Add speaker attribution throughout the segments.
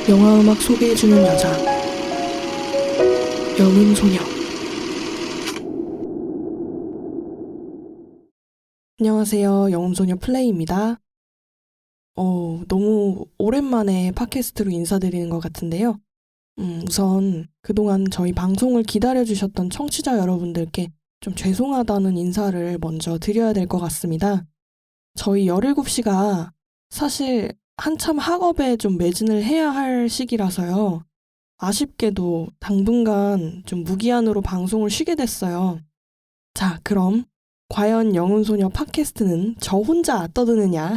Speaker 1: 영화음악 소개해주는 여자 영음소녀. 안녕하세요, 영음소녀 플레이입니다. 너무 오랜만에 팟캐스트로 인사드리는 것 같은데요. 우선 그동안 저희 방송을 기다려주셨던 청취자 여러분들께 좀 죄송하다는 인사를 먼저 드려야 될 것 같습니다. 저희 17시가 사실 한참 학업에 좀 매진을 해야 할 시기라서요. 아쉽게도 당분간 좀 무기한으로 방송을 쉬게 됐어요. 자, 그럼 과연 영혼소녀 팟캐스트는 저 혼자 떠드느냐?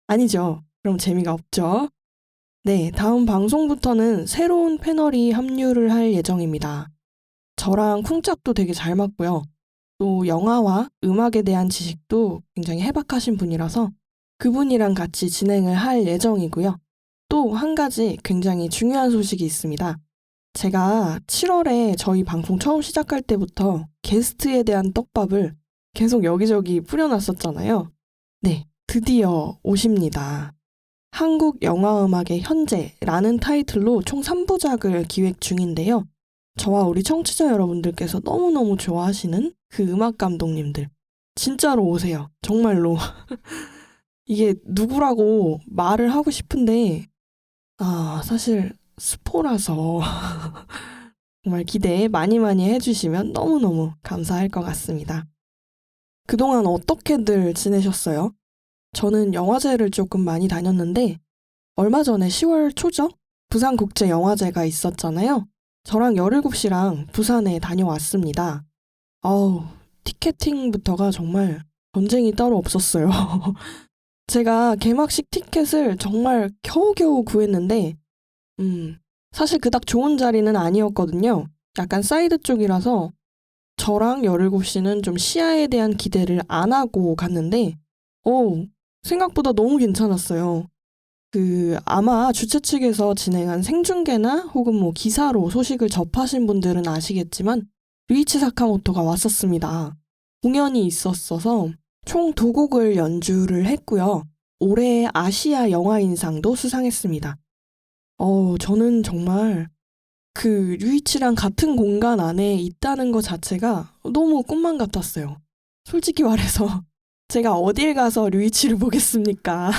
Speaker 1: 아니죠. 그럼 재미가 없죠. 네, 다음 방송부터는 새로운 패널이 합류를 할 예정입니다. 저랑 쿵짝도 되게 잘 맞고요. 또 영화와 음악에 대한 지식도 굉장히 해박하신 분이라서 그분이랑 같이 진행을 할 예정이고요. 또 한 가지 굉장히 중요한 소식이 있습니다. 제가 7월에 저희 방송 처음 시작할 때부터 게스트에 대한 떡밥을 계속 여기저기 뿌려놨었잖아요. 네, 드디어 오십니다. 한국 영화음악의 현재라는 타이틀로 총 3부작을 기획 중인데요. 저와 우리 청취자 여러분들께서 너무너무 좋아하시는 그 음악 감독님들 진짜로 오세요. 정말로. 이게 누구라고 말을 하고 싶은데 사실 스포라서 정말 기대 많이 해주시면 너무너무 감사할 것 같습니다. 그동안 어떻게들 지내셨어요? 저는 영화제를 조금 많이 다녔는데 얼마 전에 10월 초죠? 부산국제영화제가 있었잖아요. 저랑 17시랑 부산에 다녀왔습니다. 티켓팅부터가 정말 전쟁이 따로 없었어요. 제가 개막식 티켓을 정말 겨우겨우 구했는데 사실 그닥 좋은 자리는 아니었거든요. 약간 사이드 쪽이라서 저랑 17시는 좀 시야에 대한 기대를 안 하고 갔는데 생각보다 너무 괜찮았어요. 아마 주최 측에서 진행한 생중계나 혹은 뭐 기사로 소식을 접하신 분들은 아시겠지만 류이치 사카모토가 왔었습니다. 공연이 있었어서 총 2곡을 연주를 했고요. 올해 아시아 영화인상도 수상했습니다. 저는 정말 류이치랑 같은 공간 안에 있다는 것 자체가 너무 꿈만 같았어요. 솔직히 말해서 제가 어딜 가서 류이치를 보겠습니까?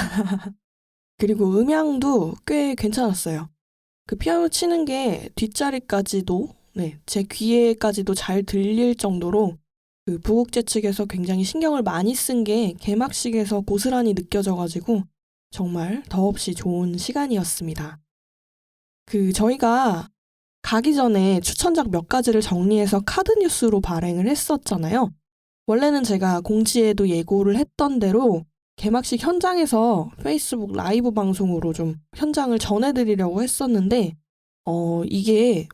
Speaker 1: 그리고 음향도 꽤 괜찮았어요. 피아노 치는 게 뒷자리까지도, 제 귀에까지도 잘 들릴 정도로 부국제 측에서 굉장히 신경을 많이 쓴 게 개막식에서 고스란히 느껴져가지고 정말 더없이 좋은 시간이었습니다. 저희가 가기 전에 추천작 몇 가지를 정리해서 카드 뉴스로 발행을 했었잖아요. 원래는 제가 공지에도 예고를 했던 대로 개막식 현장에서 페이스북 라이브 방송으로 좀 현장을 전해드리려고 했었는데 이게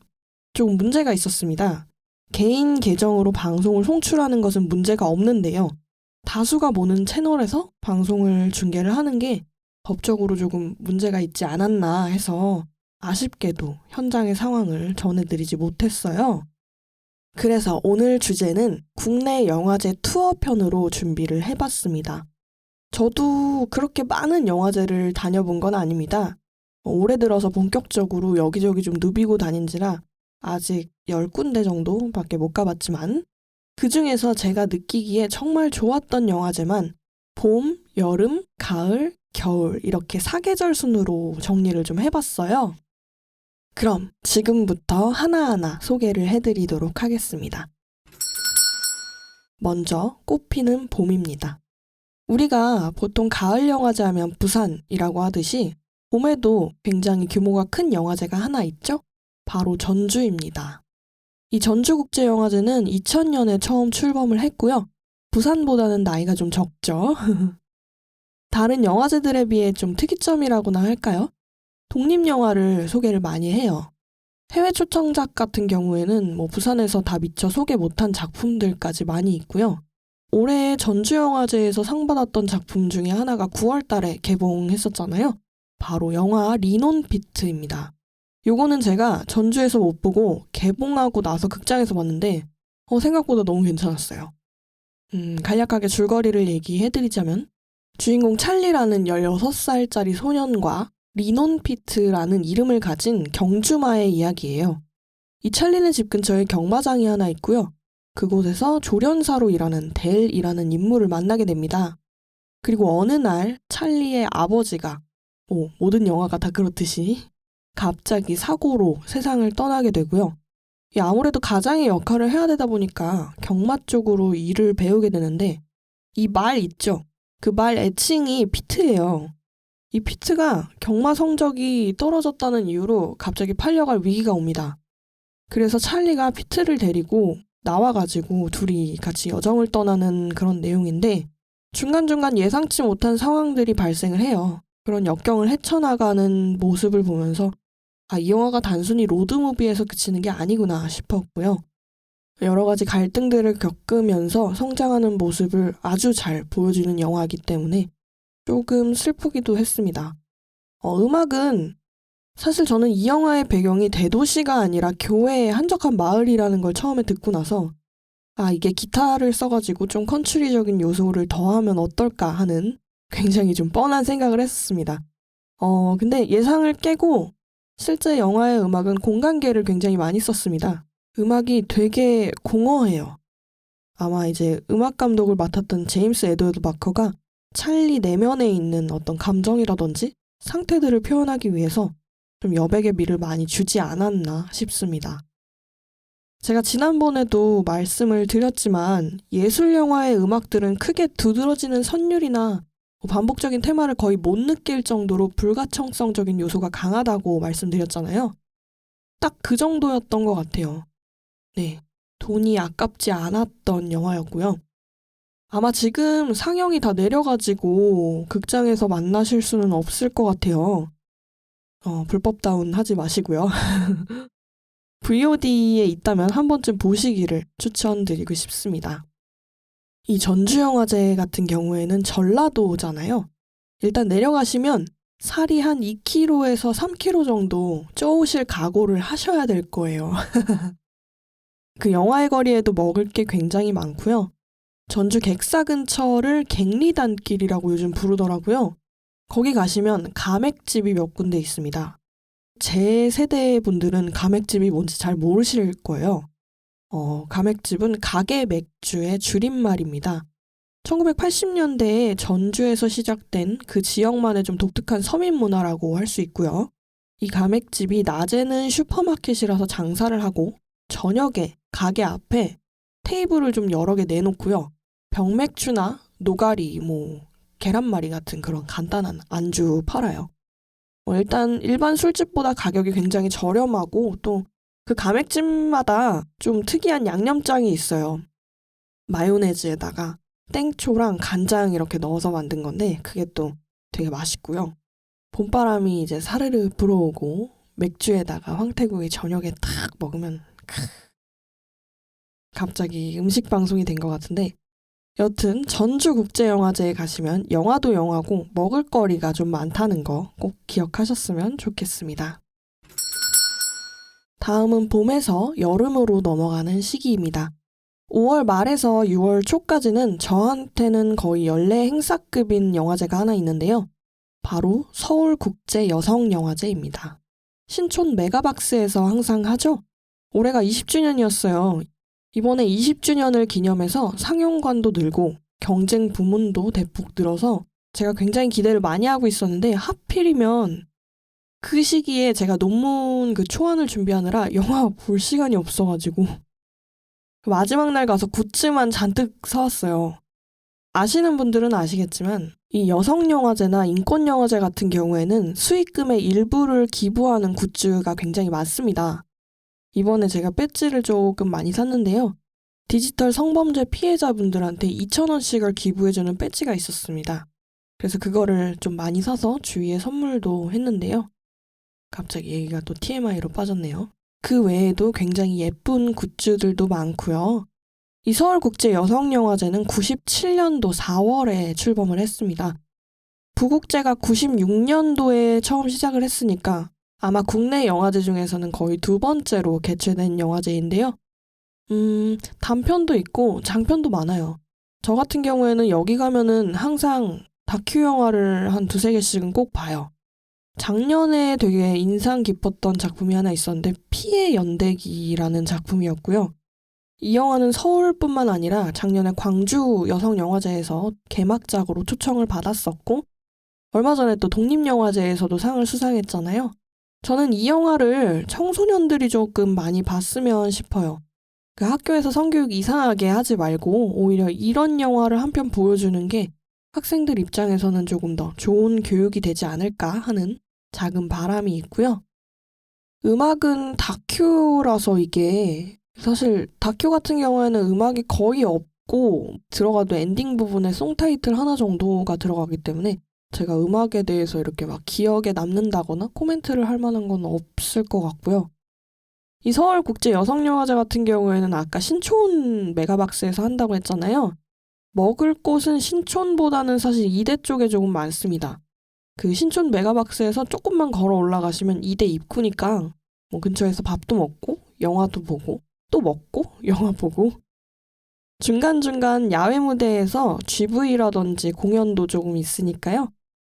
Speaker 1: 좀 문제가 있었습니다. 개인 계정으로 방송을 송출하는 것은 문제가 없는데요. 다수가 보는 채널에서 방송을 중계를 하는 게 법적으로 조금 문제가 있지 않았나 해서 아쉽게도 현장의 상황을 전해드리지 못했어요. 그래서 오늘 주제는 국내 영화제 투어편으로 준비를 해봤습니다. 저도 그렇게 많은 영화제를 다녀본 건 아닙니다. 올해 들어서 본격적으로 여기저기 좀 누비고 다닌지라 아직 10군데 정도밖에 못 가봤지만 그 중에서 제가 느끼기에 정말 좋았던 영화제만 봄, 여름, 가을, 겨울 이렇게 4계절 순으로 정리를 좀 해봤어요. 그럼 지금부터 하나하나 소개를 해드리도록 하겠습니다. 먼저 꽃피는 봄입니다. 우리가 보통 가을 영화제 하면 부산이라고 하듯이 봄에도 굉장히 규모가 큰 영화제가 하나 있죠? 바로 전주입니다. 이 전주국제영화제는 2000년에 처음 출범을 했고요. 부산보다는 나이가 좀 적죠. 다른 영화제들에 비해 좀 특이점이라고나 할까요? 독립영화를 소개를 많이 해요. 해외 초청작 같은 경우에는 부산에서 다 미처 소개 못한 작품들까지 많이 있고요. 올해 전주영화제에서 상 받았던 작품 중에 하나가 9월 달에 개봉했었잖아요. 바로 영화 리논피트입니다. 요거는 제가 전주에서 못 보고 개봉하고 나서 극장에서 봤는데 생각보다 너무 괜찮았어요. 간략하게 줄거리를 얘기해드리자면 주인공 찰리라는 16살짜리 소년과 리논피트라는 이름을 가진 경주마의 이야기예요. 이 찰리는 집 근처에 경마장이 하나 있고요. 그곳에서 조련사로 일하는 델이라는 인물을 만나게 됩니다. 그리고 어느 날 찰리의 아버지가, 모든 영화가 다 그렇듯이 갑자기 사고로 세상을 떠나게 되고요. 아무래도 가장의 역할을 해야 되다 보니까 경마 쪽으로 일을 배우게 되는데 이 말 있죠? 그 말 애칭이 피트예요. 이 피트가 경마 성적이 떨어졌다는 이유로 갑자기 팔려갈 위기가 옵니다. 그래서 찰리가 피트를 데리고 나와가지고 둘이 같이 여정을 떠나는 그런 내용인데 중간중간 예상치 못한 상황들이 발생을 해요. 그런 역경을 헤쳐나가는 모습을 보면서 이 영화가 단순히 로드무비에서 그치는 게 아니구나 싶었고요. 여러 가지 갈등들을 겪으면서 성장하는 모습을 아주 잘 보여주는 영화이기 때문에 조금 슬프기도 했습니다. 음악은 사실 저는 이 영화의 배경이 대도시가 아니라 교회의 한적한 마을이라는 걸 처음에 듣고 나서 이게 기타를 써가지고 좀 컨트리적인 요소를 더하면 어떨까 하는 굉장히 좀 뻔한 생각을 했었습니다. 근데 예상을 깨고 실제 영화의 음악은 공간계를 굉장히 많이 썼습니다. 음악이 되게 공허해요. 아마 이제 음악 감독을 맡았던 제임스 에드워드 마커가 찰리 내면에 있는 어떤 감정이라든지 상태들을 표현하기 위해서 좀 여백의 미를 많이 주지 않았나 싶습니다. 제가 지난번에도 말씀을 드렸지만 예술 영화의 음악들은 크게 두드러지는 선율이나 반복적인 테마를 거의 못 느낄 정도로 불가청성적인 요소가 강하다고 말씀드렸잖아요. 딱 그 정도였던 것 같아요. 네, 돈이 아깝지 않았던 영화였고요. 아마 지금 상영이 다 내려가지고 극장에서 만나실 수는 없을 것 같아요. 불법 다운하지 마시고요. VOD에 있다면 한 번쯤 보시기를 추천드리고 싶습니다. 이 전주영화제 같은 경우에는 전라도잖아요. 일단 내려가시면 살이 한 2kg에서 3kg 정도 쪄오실 각오를 하셔야 될 거예요. 그 영화의 거리에도 먹을 게 굉장히 많고요. 전주 객사 근처를 갱리단길이라고 요즘 부르더라고요. 거기 가시면 가맥집이 몇 군데 있습니다. 제 세대 분들은 가맥집이 뭔지 잘 모르실 거예요. 가맥집은 가게 맥주의 줄임말입니다. 1980년대에 전주에서 시작된 그 지역만의 좀 독특한 서민 문화라고 할 수 있고요. 이 가맥집이 낮에는 슈퍼마켓이라서 장사를 하고 저녁에 가게 앞에 테이블을 좀 여러 개 내놓고요. 병맥주나 노가리, 계란말이 같은 그런 간단한 안주 팔아요. 일단 일반 술집보다 가격이 굉장히 저렴하고 또 그 가맥집마다 좀 특이한 양념장이 있어요. 마요네즈에다가 땡초랑 간장 이렇게 넣어서 만든 건데 그게 또 되게 맛있고요. 봄바람이 이제 사르르 불어오고 맥주에다가 황태국이 저녁에 탁 먹으면 갑자기 음식 방송이 된 것 같은데 여튼 전주국제영화제에 가시면 영화도 영화고 먹을거리가 좀 많다는 거 꼭 기억하셨으면 좋겠습니다. 다음은 봄에서 여름으로 넘어가는 시기입니다. 5월 말에서 6월 초까지는 저한테는 거의 연례 행사급인 영화제가 하나 있는데요. 바로 서울국제여성영화제입니다. 신촌 메가박스에서 항상 하죠? 올해가 20주년이었어요. 이번에 20주년을 기념해서 상영관도 늘고 경쟁 부문도 대폭 늘어서 제가 굉장히 기대를 많이 하고 있었는데 하필이면 그 시기에 제가 논문 초안을 준비하느라 영화 볼 시간이 없어가지고 마지막 날 가서 굿즈만 잔뜩 사왔어요. 아시는 분들은 아시겠지만 이 여성영화제나 인권영화제 같은 경우에는 수익금의 일부를 기부하는 굿즈가 굉장히 많습니다. 이번에 제가 배지를 조금 많이 샀는데요. 디지털 성범죄 피해자분들한테 2,000원씩을 기부해주는 배지가 있었습니다. 그래서 그거를 좀 많이 사서 주위에 선물도 했는데요. 갑자기 얘기가 또 TMI로 빠졌네요. 그 외에도 굉장히 예쁜 굿즈들도 많고요. 이 서울국제여성영화제는 97년도 4월에 출범을 했습니다. 부국제가 96년도에 처음 시작을 했으니까 아마 국내 영화제 중에서는 거의 두 번째로 개최된 영화제인데요. 단편도 있고 장편도 많아요. 저 같은 경우에는 여기 가면은 항상 다큐 영화를 한 두세 개씩은 꼭 봐요. 작년에 되게 인상 깊었던 작품이 하나 있었는데 피의 연대기라는 작품이었고요. 이 영화는 서울뿐만 아니라 작년에 광주 여성영화제에서 개막작으로 초청을 받았었고 얼마 전에 또 독립영화제에서도 상을 수상했잖아요. 저는 이 영화를 청소년들이 조금 많이 봤으면 싶어요. 그 학교에서 성교육 이상하게 하지 말고 오히려 이런 영화를 한 편 보여주는 게 학생들 입장에서는 조금 더 좋은 교육이 되지 않을까 하는 작은 바람이 있고요. 음악은 다큐라서 이게 사실 다큐 같은 경우에는 음악이 거의 없고 들어가도 엔딩 부분에 송 타이틀 하나 정도가 들어가기 때문에 제가 음악에 대해서 이렇게 막 기억에 남는다거나 코멘트를 할 만한 건 없을 것 같고요. 이 서울국제여성영화제 같은 경우에는 아까 신촌 메가박스에서 한다고 했잖아요. 먹을 곳은 신촌보다는 사실 이대 쪽에 조금 많습니다. 그 신촌 메가박스에서 조금만 걸어 올라가시면 이대 입구니까 뭐 근처에서 밥도 먹고 영화도 보고 또 먹고 영화 보고 중간중간 야외 무대에서 GV라든지 공연도 조금 있으니까요.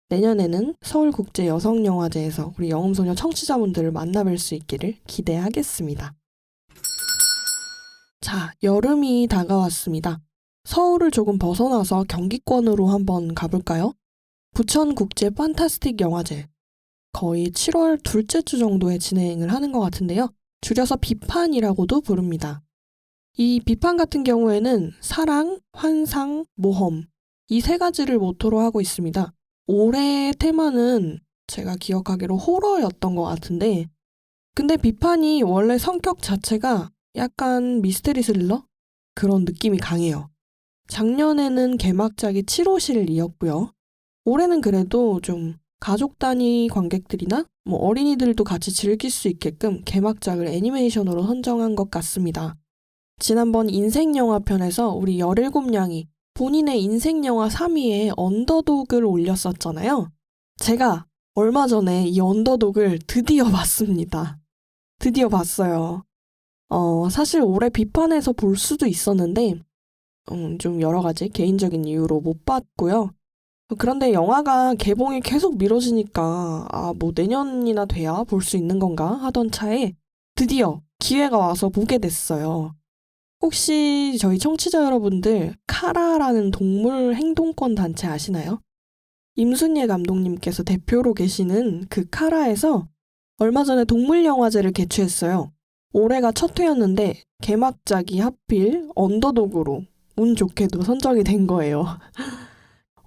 Speaker 1: 내년에는 서울국제여성영화제에서 우리 영음소녀 청취자분들을 만나뵐 수 있기를 기대하겠습니다. 자, 여름이 다가왔습니다. 서울을 조금 벗어나서 경기권으로 한번 가볼까요? 부천국제 판타스틱 영화제. 거의 7월 둘째 주 정도에 진행을 하는 것 같은데요. 줄여서 비판이라고도 부릅니다. 이 비판 같은 경우에는 사랑, 환상, 모험 이 세 가지를 모토로 하고 있습니다. 올해의 테마는 제가 기억하기로 호러였던 것 같은데 근데 비판이 원래 성격 자체가 약간 미스테리 스릴러? 그런 느낌이 강해요. 작년에는 개막작이 7호실이었고요. 올해는 그래도 좀 가족 단위 관객들이나 뭐 어린이들도 같이 즐길 수 있게끔 개막작을 애니메이션으로 선정한 것 같습니다. 지난번 인생영화 편에서 우리 17냥이 본인의 인생영화 3위에 언더독을 올렸었잖아요. 제가 얼마 전에 이 언더독을 드디어 봤습니다. 드디어 봤어요. 사실 올해 비판에서 볼 수도 있었는데 좀 여러 가지 개인적인 이유로 못 봤고요. 그런데 영화가 개봉이 계속 미뤄지니까 뭐 내년이나 돼야 볼 수 있는 건가 하던 차에 드디어 기회가 와서 보게 됐어요. 혹시 저희 청취자 여러분들 카라라는 동물 행동권 단체 아시나요? 임순예 감독님께서 대표로 계시는 그 카라에서 얼마 전에 동물영화제를 개최했어요. 올해가 첫 회였는데 개막작이 하필 언더독으로 운 좋게도 선정이 된 거예요.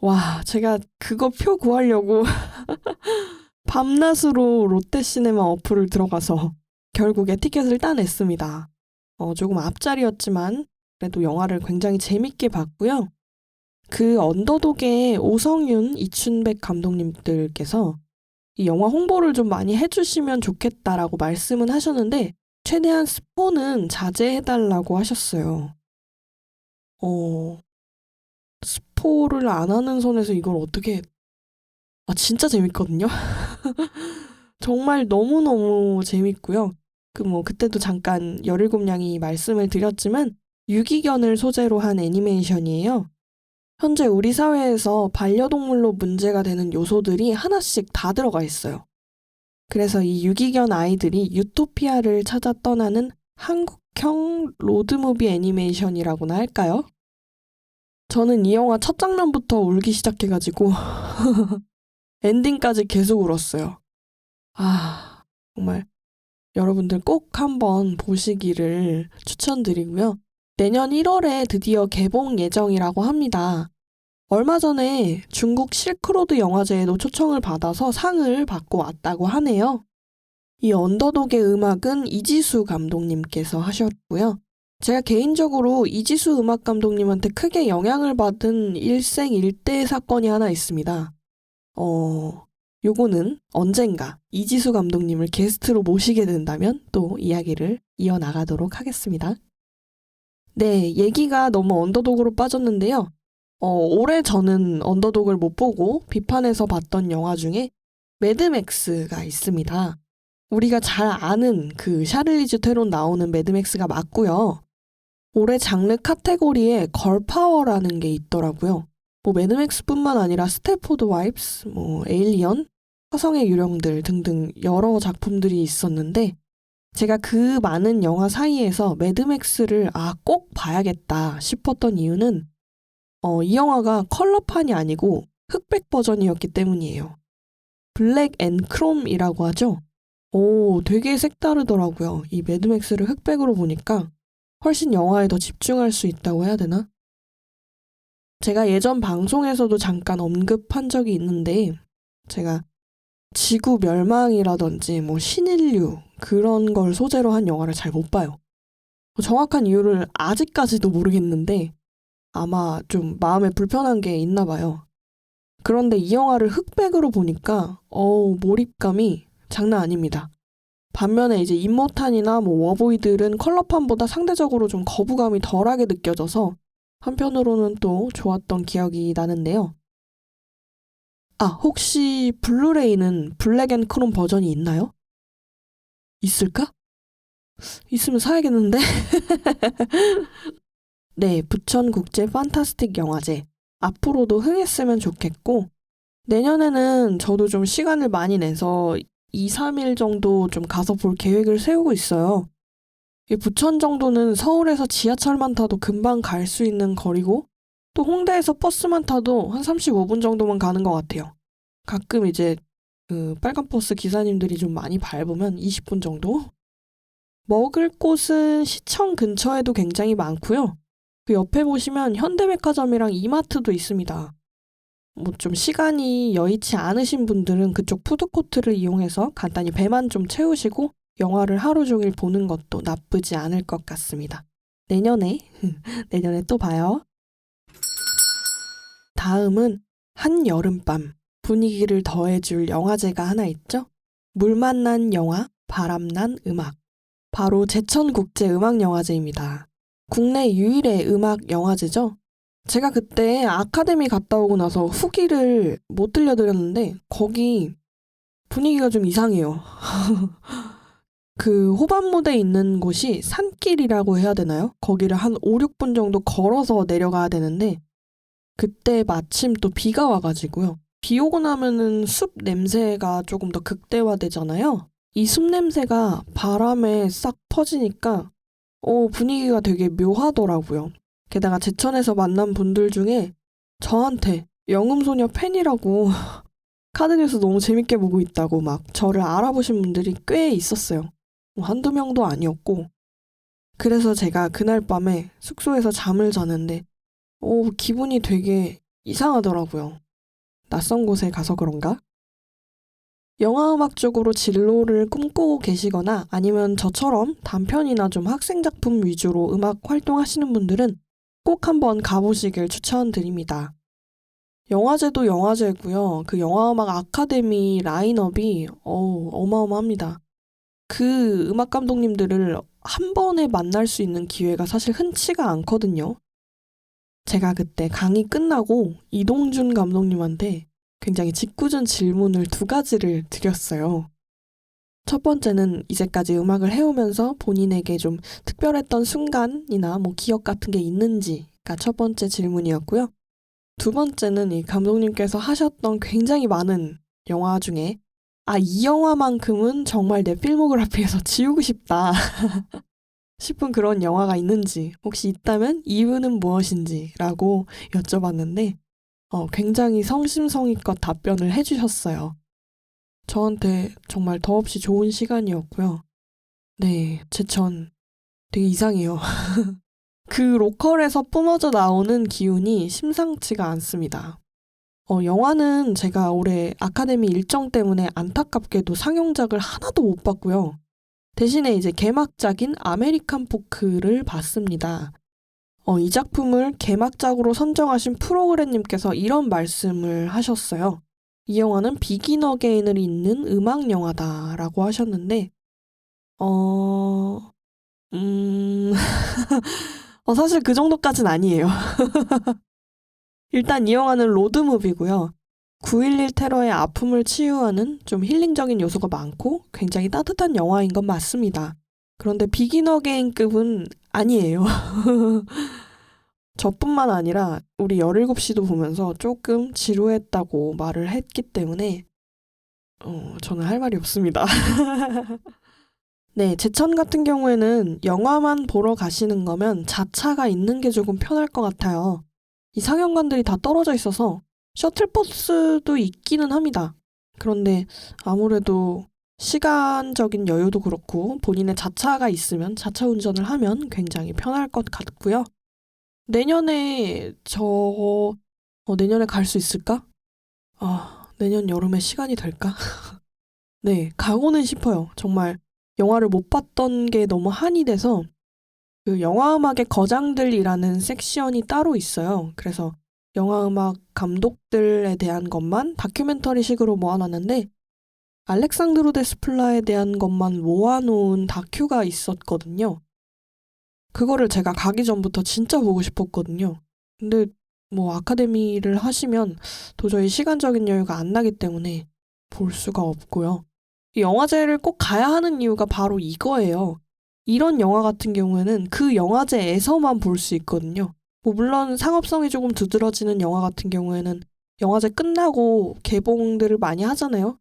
Speaker 1: 와, 제가 그거 표 구하려고 밤낮으로 롯데시네마 어플을 들어가서 결국에 티켓을 따냈습니다. 조금 앞자리였지만 그래도 영화를 굉장히 재밌게 봤고요. 그 언더독의 오성윤, 이춘백 감독님들께서 이 영화 홍보를 좀 많이 해주시면 좋겠다라고 말씀은 하셨는데 최대한 스포는 자제해달라고 하셨어요. 스포를 안 하는 선에서 이걸 어떻게... 진짜 재밌거든요. 정말 너무너무 재밌고요. 그때도 잠깐 17냥이 말씀을 드렸지만 유기견을 소재로 한 애니메이션이에요. 현재 우리 사회에서 반려동물로 문제가 되는 요소들이 하나씩 다 들어가 있어요. 그래서 이 유기견 아이들이 유토피아를 찾아 떠나는 한국형 로드무비 애니메이션이라고나 할까요? 저는 이 영화 첫 장면부터 울기 시작해가지고 엔딩까지 계속 울었어요. 정말 여러분들 꼭 한번 보시기를 추천드리고요. 내년 1월에 드디어 개봉 예정이라고 합니다. 얼마 전에 중국 실크로드 영화제에도 초청을 받아서 상을 받고 왔다고 하네요. 이 언더독의 음악은 이지수 감독님께서 하셨고요. 제가 개인적으로 이지수 음악 감독님한테 크게 영향을 받은 일생일대 사건이 하나 있습니다. 요거는 언젠가 이지수 감독님을 게스트로 모시게 된다면 또 이야기를 이어나가도록 하겠습니다. 네, 얘기가 너무 언더독으로 빠졌는데요. 올해 저는 언더독을 못 보고 비판에서 봤던 영화 중에 매드맥스가 있습니다. 우리가 잘 아는 그 샤를리즈 테론 나오는 매드맥스가 맞고요. 올해 장르 카테고리에 걸파워라는 게 있더라고요. 매드맥스뿐만 아니라 스태포드 와이프스, 에일리언, 화성의 유령들 등등 여러 작품들이 있었는데 제가 그 많은 영화 사이에서 매드맥스를 꼭 봐야겠다 싶었던 이유는 이 영화가 컬러판이 아니고 흑백 버전이었기 때문이에요. 블랙 앤 크롬이라고 하죠. 오, 되게 색다르더라고요. 이 매드맥스를 흑백으로 보니까 훨씬 영화에 더 집중할 수 있다고 해야 되나? 제가 예전 방송에서도 잠깐 언급한 적이 있는데 제가 지구 멸망이라든지 뭐 신인류 그런 걸 소재로 한 영화를 잘 못 봐요. 정확한 이유를 아직까지도 모르겠는데 아마 좀 마음에 불편한 게 있나 봐요. 그런데 이 영화를 흑백으로 보니까 몰입감이 장난 아닙니다. 반면에 이제 임모탄이나 뭐 워보이들은 컬러판보다 상대적으로 좀 거부감이 덜하게 느껴져서 한편으로는 또 좋았던 기억이 나는데요. 혹시 블루레이는 블랙 앤 크롬 버전이 있나요? 있을까? 있으면 사야겠는데? 네, 부천국제 판타스틱 영화제. 앞으로도 흥했으면 좋겠고, 내년에는 저도 좀 시간을 많이 내서 2, 3일 정도 좀 가서 볼 계획을 세우고 있어요. 이 부천 정도는 서울에서 지하철만 타도 금방 갈 수 있는 거리고, 또 홍대에서 버스만 타도 한 35분 정도만 가는 것 같아요. 가끔 이제 그 빨간 버스 기사님들이 좀 많이 밟으면 20분 정도? 먹을 곳은 시청 근처에도 굉장히 많고요. 그 옆에 보시면 현대백화점이랑 이마트도 있습니다. 뭐 좀 시간이 여의치 않으신 분들은 그쪽 푸드코트를 이용해서 간단히 배만 좀 채우시고 영화를 하루 종일 보는 것도 나쁘지 않을 것 같습니다. 내년에 또 봐요. 다음은 한여름밤 분위기를 더해줄 영화제가 하나 있죠? 물 만난 영화, 바람난 음악. 바로 제천국제음악영화제입니다. 국내 유일의 음악 영화제죠. 제가 그때 아카데미 갔다 오고 나서 후기를 못 들려드렸는데 거기 분위기가 좀 이상해요. 그 호반 무대에 있는 곳이 산길이라고 해야 되나요? 거기를 한 5, 6분 정도 걸어서 내려가야 되는데 그때 마침 또 비가 와가지고요. 비 오고 나면은 숲 냄새가 조금 더 극대화되잖아요. 이 숲 냄새가 바람에 싹 퍼지니까 분위기가 되게 묘하더라고요. 게다가 제천에서 만난 분들 중에 저한테 영음소녀 팬이라고 카드뉴스 너무 재밌게 보고 있다고 막 저를 알아보신 분들이 꽤 있었어요. 한두 명도 아니었고. 그래서 제가 그날 밤에 숙소에서 잠을 자는데 기분이 되게 이상하더라고요. 낯선 곳에 가서 그런가? 영화음악 쪽으로 진로를 꿈꾸고 계시거나 아니면 저처럼 단편이나 좀 학생작품 위주로 음악 활동하시는 분들은 꼭 한번 가보시길 추천드립니다. 영화제도 영화제고요. 그 영화음악 아카데미 라인업이 어마어마합니다. 그 음악 감독님들을 한 번에 만날 수 있는 기회가 사실 흔치가 않거든요. 제가 그때 강의 끝나고 이동준 감독님한테 굉장히 짓궂은 질문을 2가지를 드렸어요. 첫 번째는 이제까지 음악을 해오면서 본인에게 좀 특별했던 순간이나 뭐 기억 같은 게 있는지가 첫 번째 질문이었고요. 2번째는 이 감독님께서 하셨던 굉장히 많은 영화 중에 이 영화만큼은 정말 내 필모그래피에서 지우고 싶다 싶은 그런 영화가 있는지, 혹시 있다면 이유는 무엇인지 라고 여쭤봤는데 굉장히 성심성의껏 답변을 해주셨어요. 저한테 정말 더없이 좋은 시간이었고요. 네, 제천 되게 이상해요. 그 로컬에서 뿜어져 나오는 기운이 심상치가 않습니다. 영화는 제가 올해 아카데미 일정 때문에 안타깝게도 상영작을 하나도 못 봤고요. 대신에 이제 개막작인 아메리칸 포크를 봤습니다. 이 작품을 개막작으로 선정하신 프로그램님께서 이런 말씀을 하셨어요. 이 영화는 비긴 어게인을 잇는 음악 영화다라고 하셨는데 사실 그 정도까진 아니에요. 일단 이 영화는 로드무비고요. 9.11 테러의 아픔을 치유하는 좀 힐링적인 요소가 많고 굉장히 따뜻한 영화인 건 맞습니다. 그런데 비긴 어게인급은 아니에요. 저뿐만 아니라 우리 17씨도 보면서 조금 지루했다고 말을 했기 때문에 저는 할 말이 없습니다. 네, 제천 같은 경우에는 영화만 보러 가시는 거면 자차가 있는 게 조금 편할 것 같아요. 이 상영관들이 다 떨어져 있어서 셔틀버스도 있기는 합니다. 그런데 아무래도 시간적인 여유도 그렇고 본인의 자차가 있으면 자차 운전을 하면 굉장히 편할 것 같고요. 내년에 내년에 갈 수 있을까? 내년 여름에 시간이 될까? 네, 가고는 싶어요. 정말 영화를 못 봤던 게 너무 한이 돼서 그 영화음악의 거장들이라는 섹션이 따로 있어요. 그래서 영화음악 감독들에 대한 것만 다큐멘터리식으로 모아놨는데 알렉산드로 데스플라에 대한 것만 모아놓은 다큐가 있었거든요. 그거를 제가 가기 전부터 진짜 보고 싶었거든요. 근데 뭐 아카데미를 하시면 도저히 시간적인 여유가 안 나기 때문에 볼 수가 없고요. 이 영화제를 꼭 가야 하는 이유가 바로 이거예요. 이런 영화 같은 경우에는 그 영화제에서만 볼 수 있거든요. 뭐 물론 상업성이 조금 두드러지는 영화 같은 경우에는 영화제 끝나고 개봉들을 많이 하잖아요.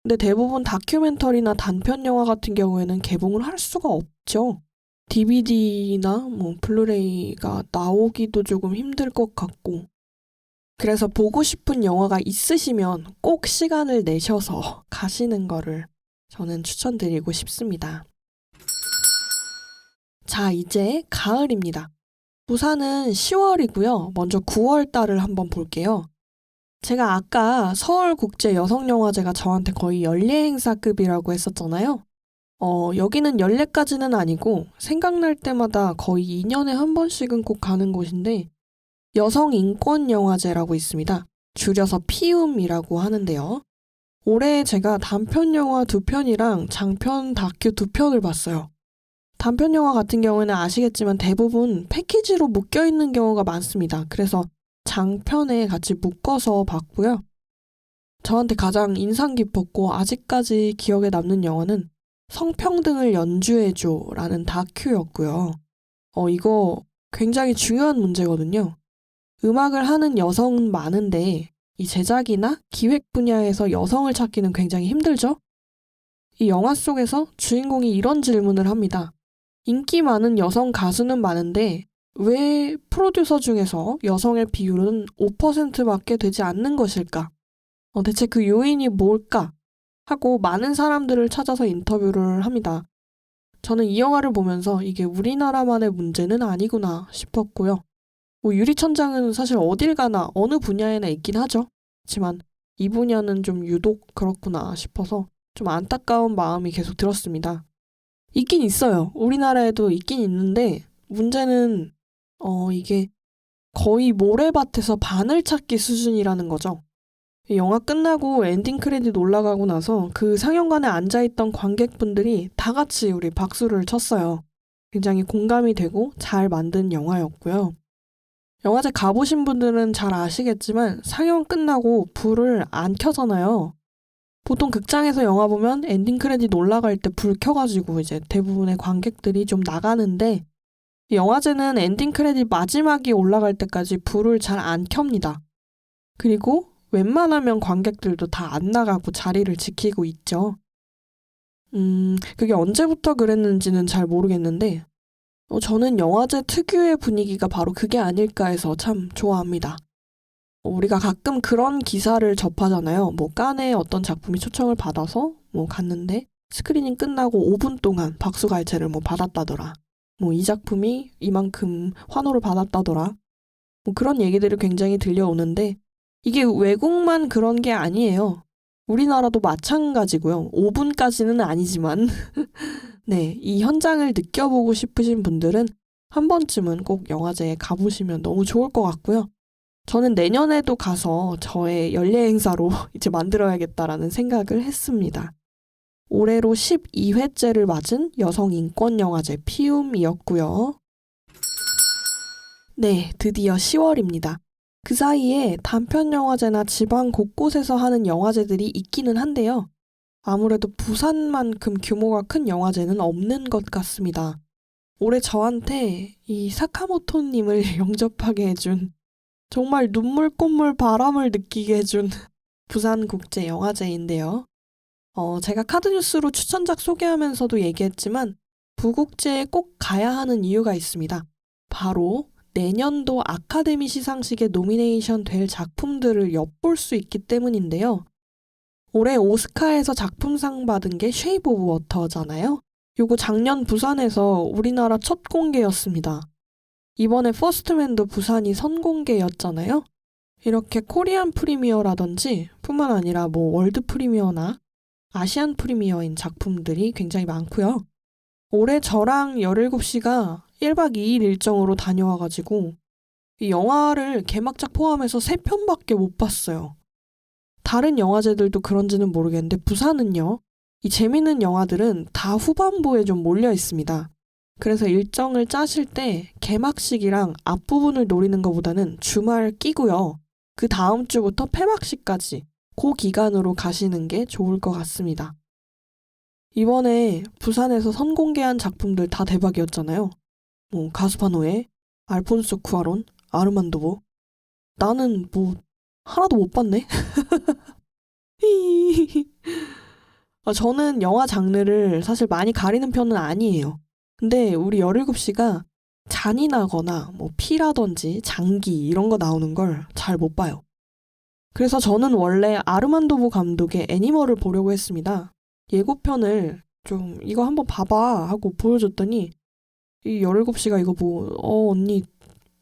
Speaker 1: 근데 대부분 다큐멘터리나 단편 영화 같은 경우에는 개봉을 할 수가 없죠. DVD나 뭐 블루레이가 나오기도 조금 힘들 것 같고. 그래서 보고 싶은 영화가 있으시면 꼭 시간을 내셔서 가시는 거를 저는 추천드리고 싶습니다. 자, 이제 가을입니다. 부산은 10월이고요. 먼저 9월 달을 한번 볼게요. 제가 아까 서울국제여성영화제가 저한테 거의 연례 행사급이라고 했었잖아요. 여기는 연례까지는 아니고 생각날 때마다 거의 2년에 한 번씩은 꼭 가는 곳인데 여성인권영화제라고 있습니다. 줄여서 피움이라고 하는데요. 올해 제가 단편 영화 2편이랑 장편 다큐 2편을 봤어요. 단편 영화 같은 경우에는 아시겠지만 대부분 패키지로 묶여있는 경우가 많습니다. 그래서 장편에 같이 묶어서 봤고요. 저한테 가장 인상 깊었고 아직까지 기억에 남는 영화는 성평등을 연주해줘 라는 다큐였고요. 이거 굉장히 중요한 문제거든요. 음악을 하는 여성은 많은데 이 제작이나 기획 분야에서 여성을 찾기는 굉장히 힘들죠? 이 영화 속에서 주인공이 이런 질문을 합니다. 인기 많은 여성 가수는 많은데 왜 프로듀서 중에서 여성의 비율은 5%밖에 되지 않는 것일까? 대체 그 요인이 뭘까? 하고 많은 사람들을 찾아서 인터뷰를 합니다. 저는 이 영화를 보면서 이게 우리나라만의 문제는 아니구나 싶었고요. 유리천장은 사실 어딜 가나 어느 분야에나 있긴 하죠. 하지만 이 분야는 좀 유독 그렇구나 싶어서 좀 안타까운 마음이 계속 들었습니다. 있긴 있어요. 우리나라에도 있긴 있는데 문제는 이게 거의 모래밭에서 바늘 찾기 수준이라는 거죠. 영화 끝나고 엔딩 크레딧 올라가고 나서 그 상영관에 앉아있던 관객분들이 다 같이 우리 박수를 쳤어요. 굉장히 공감이 되고 잘 만든 영화였고요. 영화제 가보신 분들은 잘 아시겠지만 상영 끝나고 불을 안 켜잖아요. 보통 극장에서 영화 보면 엔딩 크레딧 올라갈 때 불 켜가지고 이제 대부분의 관객들이 좀 나가는데 영화제는 엔딩 크레딧 마지막이 올라갈 때까지 불을 잘 안 켭니다. 그리고 웬만하면 관객들도 다 안 나가고 자리를 지키고 있죠. 그게 언제부터 그랬는지는 잘 모르겠는데 저는 영화제 특유의 분위기가 바로 그게 아닐까 해서 참 좋아합니다. 우리가 가끔 그런 기사를 접하잖아요. 뭐 칸에 어떤 작품이 초청을 받아서 뭐 갔는데 스크리닝 끝나고 5분 동안 박수갈채를 뭐 받았다더라. 뭐 이 작품이 이만큼 환호를 받았다더라. 뭐 그런 얘기들이 굉장히 들려오는데 이게 외국만 그런 게 아니에요. 우리나라도 마찬가지고요. 5분까지는 아니지만 네, 이 현장을 느껴보고 싶으신 분들은 한 번쯤은 꼭 영화제에 가보시면 너무 좋을 것 같고요. 저는 내년에도 가서 저의 연례 행사로 이제 만들어야겠다라는 생각을 했습니다. 올해로 12회째를 맞은 여성인권영화제 피움이었고요. 네, 드디어 10월입니다. 그 사이에 단편영화제나 지방 곳곳에서 하는 영화제들이 있기는 한데요. 아무래도 부산만큼 규모가 큰 영화제는 없는 것 같습니다. 올해 저한테 이 사카모토님을 영접하게 해준 정말 눈물 콧물 바람을 느끼게 해준 부산국제영화제인데요. 제가 카드뉴스로 추천작 소개하면서도 얘기했지만 부국제에 꼭 가야 하는 이유가 있습니다. 바로 내년도 아카데미 시상식에 노미네이션 될 작품들을 엿볼 수 있기 때문인데요. 올해 오스카에서 작품상 받은 게 쉐이브 오브 워터잖아요. 요거 작년 부산에서 우리나라 첫 공개였습니다. 이번에 퍼스트맨도 부산이 선공개였잖아요. 이렇게 코리안 프리미어라든지 뿐만 아니라 뭐 월드 프리미어나 아시안 프리미어인 작품들이 굉장히 많고요. 올해 저랑 17시가 1박 2일 일정으로 다녀와가지고 이 영화를 개막작 포함해서 3편밖에 못 봤어요. 다른 영화제들도 그런지는 모르겠는데 부산은요. 이 재밌는 영화들은 다 후반부에 좀 몰려 있습니다. 그래서 일정을 짜실 때 개막식이랑 앞부분을 노리는 것보다는 주말 끼고요. 그 다음 주부터 폐막식까지 그 기간으로 가시는 게 좋을 것 같습니다. 이번에 부산에서 선공개한 작품들 다 대박이었잖아요. 뭐 가스파노에, 알폰소 쿠아론, 아르만도보. 나는 뭐 하나도 못 봤네. 저는 영화 장르를 사실 많이 가리는 편은 아니에요. 근데 우리 17시가 잔인하거나 뭐 피라든지 장기 이런 거 나오는 걸 잘 못 봐요. 그래서 저는 원래 아르만도보 감독의 애니멀을 보려고 했습니다. 예고편을 좀 이거 한번 봐봐 하고 보여줬더니 이 17시가 이거 언니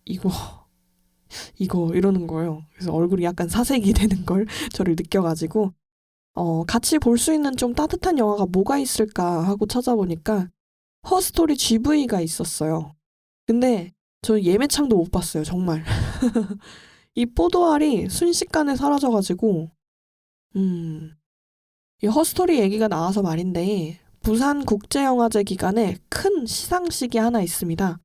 Speaker 1: 이거 이러는 거예요. 그래서 얼굴이 약간 사색이 되는 걸 저를 느껴가지고 같이 볼 수 있는 좀 따뜻한 영화가 뭐가 있을까 하고 찾아보니까 허스토리 GV가 있었어요. 근데 저 예매창도 못 봤어요, 정말. 이 포도알이 순식간에 사라져가지고 이 허스토리 얘기가 나와서 말인데 부산국제영화제 기간에 큰 시상식이 하나 있습니다.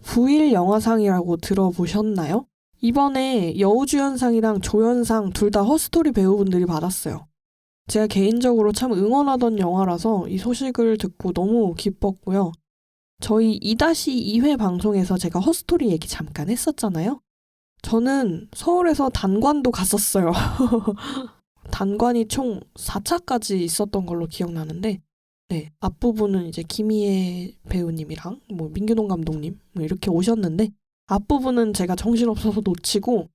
Speaker 1: 부일 영화상이라고 들어보셨나요? 이번에 여우주연상이랑 조연상 둘 다 허스토리 배우분들이 받았어요. 제가 개인적으로 참 응원하던 영화라서 이 소식을 듣고 너무 기뻤고요. 저희 2-2회 방송에서 제가 허스토리 얘기 잠깐 했었잖아요. 저는 서울에서 단관도 갔었어요. 단관이 총 4차까지 있었던 걸로 기억나는데 네, 앞부분은 이제 김희애 배우님이랑 뭐 민규동 감독님 뭐 이렇게 오셨는데 앞부분은 제가 정신없어서 놓치고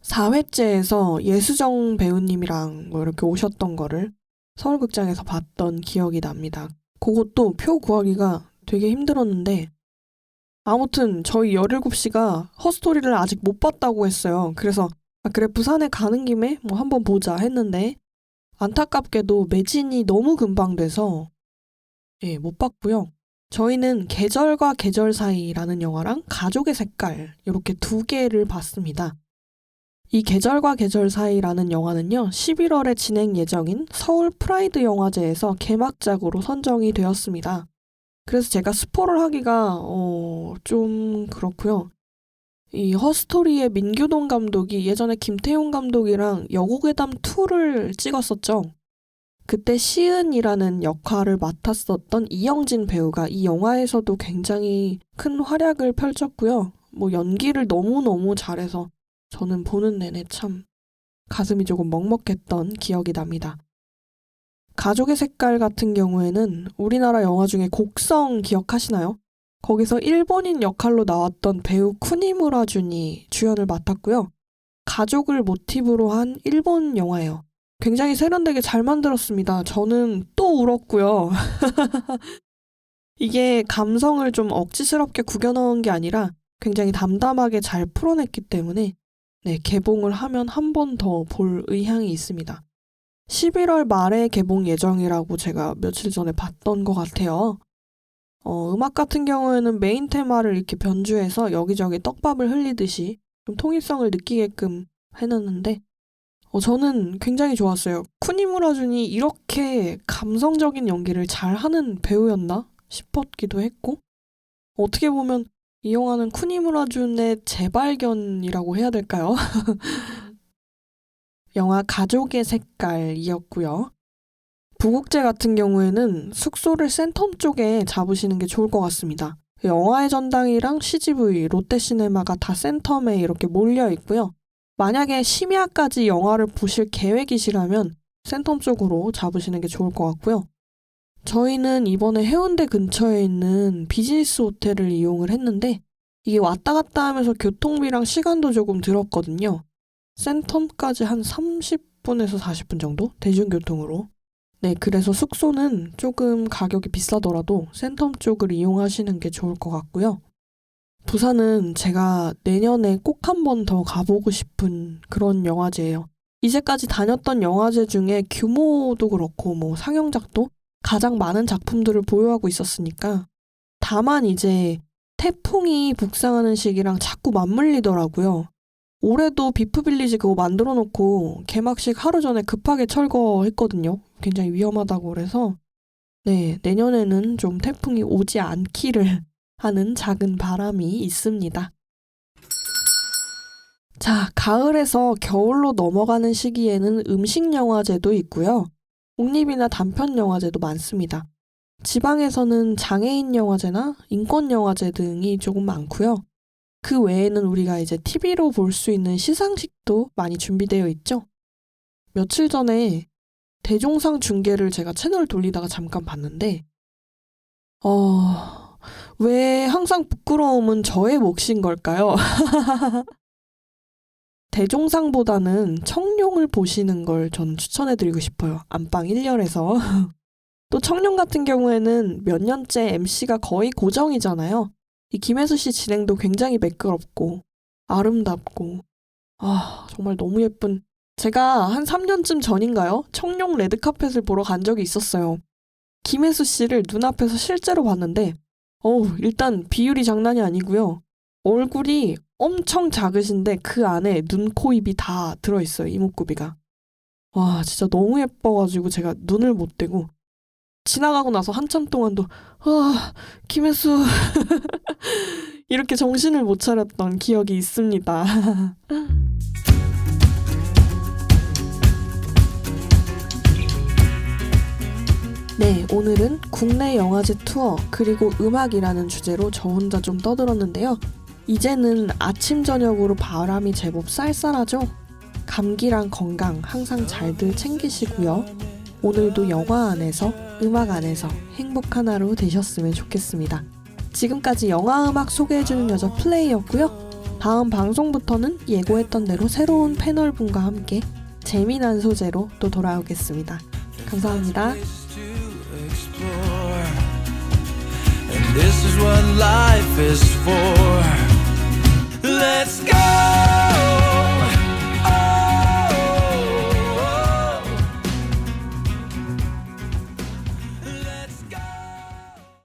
Speaker 1: 4회째에서 예수정 배우님이랑 뭐 이렇게 오셨던 거를 서울극장에서 봤던 기억이 납니다. 그것도 표 구하기가 되게 힘들었는데 아무튼 저희 17시가 허스토리를 아직 못 봤다고 했어요. 그래서 그래 부산에 가는 김에 뭐 한번 보자 했는데 안타깝게도 매진이 너무 금방 돼서 못 봤고요. 저희는 계절과 계절 사이라는 영화랑 가족의 색깔 이렇게 2개를 봤습니다. 이 계절과 계절 사이라는 영화는요. 11월에 진행 예정인 서울 프라이드 영화제에서 개막작으로 선정이 되었습니다. 그래서 제가 스포를 하기가 좀 그렇고요. 이 허스토리의 민규동 감독이 예전에 김태용 감독이랑 여고괴담 2를 찍었었죠. 그때 시은이라는 역할을 맡았었던 이영진 배우가 이 영화에서도 굉장히 큰 활약을 펼쳤고요. 뭐 연기를 너무너무 잘해서 저는 보는 내내 참 가슴이 조금 먹먹했던 기억이 납니다. 가족의 색깔 같은 경우에는 우리나라 영화 중에 곡성 기억하시나요? 거기서 일본인 역할로 나왔던 배우 쿠니무라 준이 주연을 맡았고요. 가족을 모티브로 한 일본 영화예요. 굉장히 세련되게 잘 만들었습니다. 저는 또 울었고요. 이게 감성을 좀 억지스럽게 구겨 넣은 게 아니라 굉장히 담담하게 잘 풀어냈기 때문에 개봉을 하면 한 번 더 볼 의향이 있습니다. 11월 말에 개봉 예정이라고 제가 며칠 전에 봤던 것 같아요. 음악 같은 경우에는 메인 테마를 이렇게 변주해서 여기저기 떡밥을 흘리듯이 좀 통일성을 느끼게끔 해놨는데 저는 굉장히 좋았어요. 쿠니무라 준이 이렇게 감성적인 연기를 잘하는 배우였나 싶었기도 했고 어떻게 보면 이 영화는 쿠니무라 준의 재발견이라고 해야 될까요? 영화 가족의 색깔이었고요. 부국제 같은 경우에는 숙소를 센텀 쪽에 잡으시는 게 좋을 것 같습니다. 영화의 전당이랑 CGV, 롯데시네마가 다 센텀에 이렇게 몰려 있고요. 만약에 심야까지 영화를 보실 계획이시라면 센텀 쪽으로 잡으시는 게 좋을 것 같고요. 저희는 이번에 해운대 근처에 있는 비즈니스 호텔을 이용을 했는데 이게 왔다 갔다 하면서 교통비랑 시간도 조금 들었거든요. 센텀까지 한 30분에서 40분 정도? 대중교통으로. 네, 그래서 숙소는 조금 가격이 비싸더라도 센텀 쪽을 이용하시는 게 좋을 것 같고요. 부산은 제가 내년에 꼭 한 번 더 가보고 싶은 그런 영화제예요. 이제까지 다녔던 영화제 중에 규모도 그렇고 뭐 상영작도 가장 많은 작품들을 보유하고 있었으니까 다만 이제 태풍이 북상하는 시기랑 자꾸 맞물리더라고요. 올해도 비프빌리지 그거 만들어 놓고 개막식 하루 전에 급하게 철거했거든요. 굉장히 위험하다고 그래서 네, 내년에는 좀 태풍이 오지 않기를 하는 작은 바람이 있습니다. 자, 가을에서 겨울로 넘어가는 시기에는 음식 영화제도 있고요. 독립이나 단편 영화제도 많습니다. 지방에서는 장애인 영화제나 인권 영화제 등이 조금 많고요. 그 외에는 우리가 이제 TV로 볼 수 있는 시상식도 많이 준비되어 있죠. 며칠 전에 대종상 중계를 제가 채널 돌리다가 잠깐 봤는데 왜 항상 부끄러움은 저의 몫인 걸까요? 대종상보다는 청룡을 보시는 걸 전 추천해드리고 싶어요. 안방 1열에서. 또 청룡 같은 경우에는 몇 년째 MC가 거의 고정이잖아요. 이 김혜수 씨 진행도 굉장히 매끄럽고 아름답고 정말 너무 예쁜 제가 한 3년쯤 전인가요? 청룡 레드카펫을 보러 간 적이 있었어요. 김혜수 씨를 눈앞에서 실제로 봤는데 일단 비율이 장난이 아니고요. 얼굴이 엄청 작으신데 그 안에 눈, 코, 입이 다 들어있어요. 이목구비가. 와 진짜 너무 예뻐가지고 제가 눈을 못 떼고 지나가고 나서 한참 동안도 김혜수 이렇게 정신을 못 차렸던 기억이 있습니다. 네, 오늘은 국내 영화제 투어 그리고 음악이라는 주제로 저 혼자 좀 떠들었는데요. 이제는 아침 저녁으로 바람이 제법 쌀쌀하죠? 감기랑 건강 항상 잘들 챙기시고요. 오늘도 영화 안에서 음악 안에서 행복한 하루 되셨으면 좋겠습니다. 지금까지 영화 음악 소개해주는 여자 플레이였고요. 다음 방송부터는 예고했던 대로 새로운 패널분과 함께 재미난 소재로 또 돌아오겠습니다. 감사합니다.
Speaker 2: This is what life is for. Let's go!